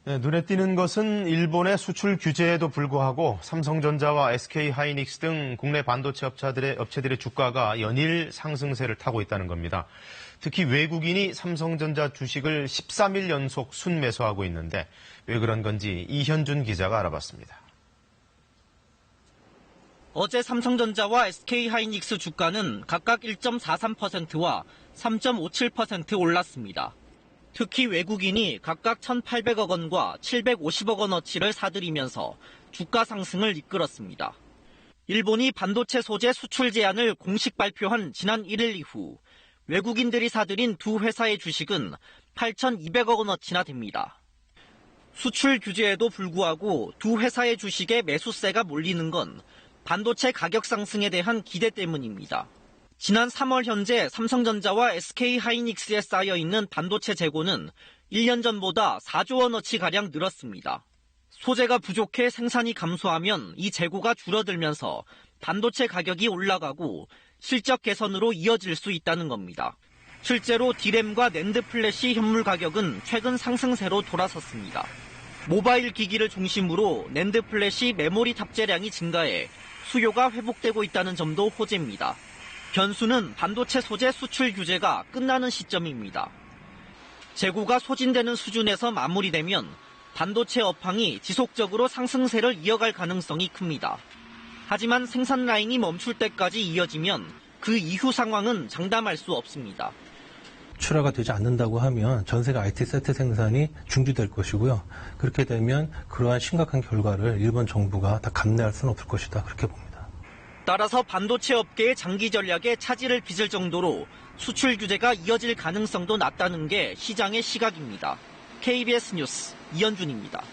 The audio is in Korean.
네, 눈에 띄는 것은 일본의 수출 규제에도 불구하고 삼성전자와 SK하이닉스 등 국내 반도체 업체들의 주가가 연일 상승세를 타고 있다는 겁니다. 특히 외국인이 삼성전자 주식을 13일 연속 순매수하고 있는데 왜 그런 건지 이현준 기자가 알아봤습니다. 어제 삼성전자와 SK하이닉스 주가는 각각 1.43%와 3.57% 올랐습니다. 특히 외국인이 각각 1,800억 원과 750억 원어치를 사들이면서 주가 상승을 이끌었습니다. 일본이 반도체 소재 수출 제한을 공식 발표한 지난 1일 이후 외국인들이 사들인 두 회사의 주식은 8,200억 원어치나 됩니다. 수출 규제에도 불구하고 두 회사의 주식에 매수세가 몰리는 건 반도체 가격 상승에 대한 기대 때문입니다. 지난 3월 현재 삼성전자와 SK하이닉스에 쌓여있는 반도체 재고는 1년 전보다 4조 원어치가량 늘었습니다. 소재가 부족해 생산이 감소하면 이 재고가 줄어들면서 반도체 가격이 올라가고 실적 개선으로 이어질 수 있다는 겁니다. 실제로 디램과 낸드 플래시 현물 가격은 최근 상승세로 돌아섰습니다. 모바일 기기를 중심으로 낸드 플래시 메모리 탑재량이 증가해 수요가 회복되고 있다는 점도 호재입니다. 변수는 반도체 소재 수출 규제가 끝나는 시점입니다. 재고가 소진되는 수준에서 마무리되면 반도체 업황이 지속적으로 상승세를 이어갈 가능성이 큽니다. 하지만 생산 라인이 멈출 때까지 이어지면 그 이후 상황은 장담할 수 없습니다. 출하가 되지 않는다고 하면 전 세계 IT 세트 생산이 중지될 것이고요. 그렇게 되면 그러한 심각한 결과를 일본 정부가 다 감내할 수는 없을 것이다. 그렇게 봅니다. 따라서 반도체 업계의 장기 전략에 차질을 빚을 정도로 수출 규제가 이어질 가능성도 낮다는 게 시장의 시각입니다. KBS 뉴스 이현준입니다.